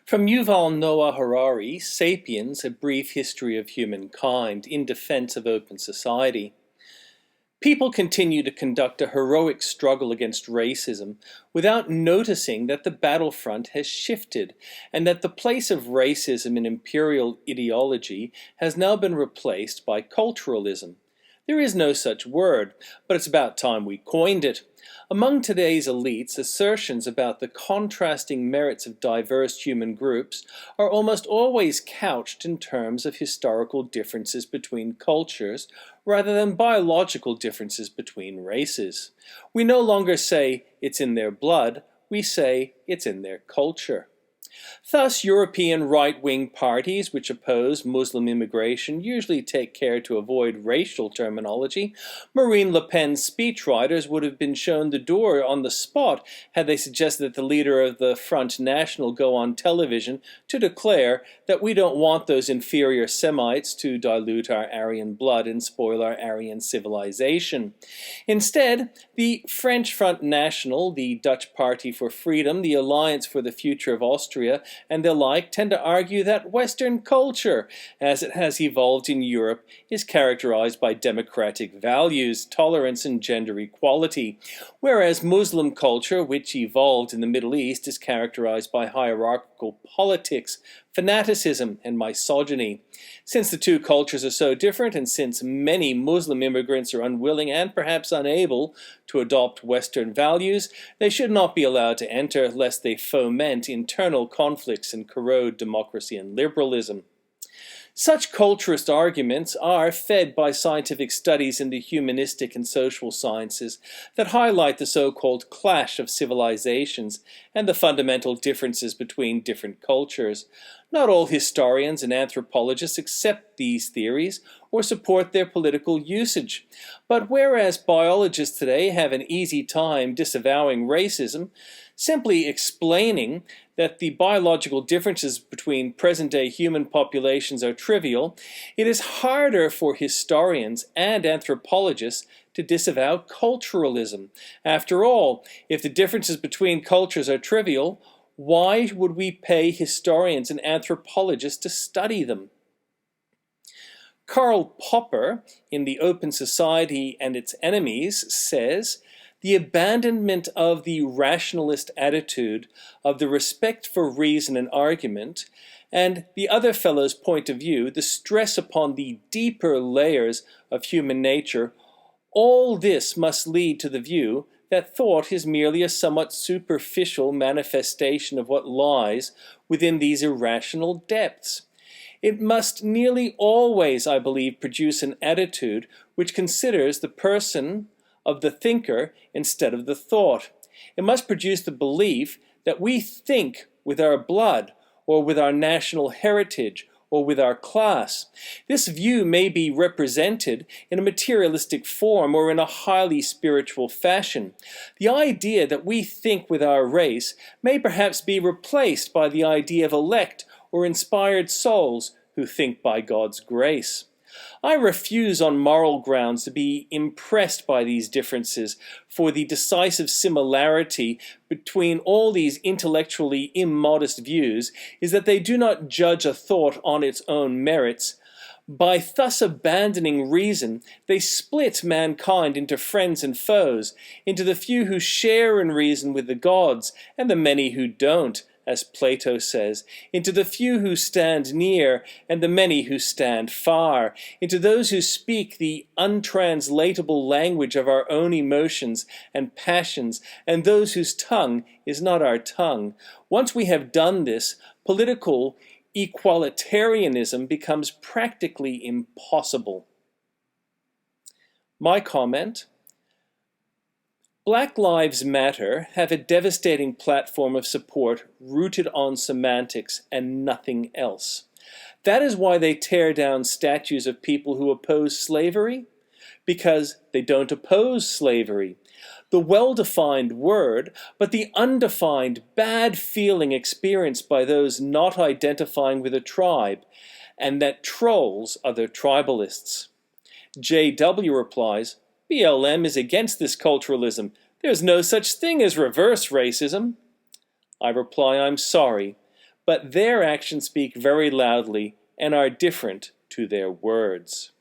From Yuval Noah Harari, Sapiens, A Brief History of Humankind, in Defense of Open Society. People continue to conduct a heroic struggle against racism without noticing that the battlefront has shifted and that the place of racism in imperial ideology has now been replaced by culturalism. There is no such word, but it's about time we coined it. Among today's elites, assertions about the contrasting merits of diverse human groups are almost always couched in terms of historical differences between cultures rather than biological differences between races. We no longer say it's in their blood, we say it's in their culture. Thus, European right-wing parties which oppose Muslim immigration usually take care to avoid racial terminology. Marine Le Pen's speechwriters would have been shown the door on the spot had they suggested that the leader of the Front National go on television to declare that we don't want those inferior Semites to dilute our Aryan blood and spoil our Aryan civilization. Instead, the French Front National, the Dutch Party for Freedom, the Alliance for the Future of Austria, and the like tend to argue that Western culture, as it has evolved in Europe, is characterized by democratic values, tolerance, and gender equality, whereas Muslim culture, which evolved in the Middle East, is characterized by hierarchical politics, fanaticism, and misogyny. Since the two cultures are so different, and since many Muslim immigrants are unwilling and perhaps unable to adopt Western values, they should not be allowed to enter lest they foment internal conflicts and corrode democracy and liberalism. Such culturist arguments are fed by scientific studies in the humanistic and social sciences that highlight the so-called clash of civilizations and the fundamental differences between different cultures. Not all historians and anthropologists accept these theories or support their political usage. But whereas biologists today have an easy time disavowing racism, simply explaining that the biological differences between present-day human populations are trivial, it is harder for historians and anthropologists to disavow culturalism. After all, if the differences between cultures are trivial, why would we pay historians and anthropologists to study them? Karl Popper, in The Open Society and Its Enemies, says, "The abandonment of the rationalist attitude, of the respect for reason and argument, and the other fellow's point of view, the stress upon the deeper layers of human nature, all this must lead to the view that thought is merely a somewhat superficial manifestation of what lies within these irrational depths. It must nearly always, I believe, produce an attitude which considers the person of the thinker instead of the thought. It must produce the belief that we think with our blood, or with our national heritage, or with our class. This view may be represented in a materialistic form or in a highly spiritual fashion. The idea that we think with our race may perhaps be replaced by the idea of elect or inspired souls who think by God's grace. I refuse on moral grounds to be impressed by these differences, for the decisive similarity between all these intellectually immodest views is that they do not judge a thought on its own merits. By thus abandoning reason, they split mankind into friends and foes, into the few who share in reason with the gods, and the many who don't, as Plato says, into the few who stand near and the many who stand far, into those who speak the untranslatable language of our own emotions and passions, and those whose tongue is not our tongue. Once we have done this, political equalitarianism becomes practically impossible." My comment: Black Lives Matter have a devastating platform of support rooted on semantics and nothing else. That is why they tear down statues of people who oppose slavery, because they don't oppose slavery. The well-defined word, but the undefined bad feeling experienced by those not identifying with a tribe, and that trolls other tribalists. J.W. replies, "BLM is against this culturalism. There's no such thing as reverse racism." I reply, I'm sorry, but their actions speak very loudly and are different to their words.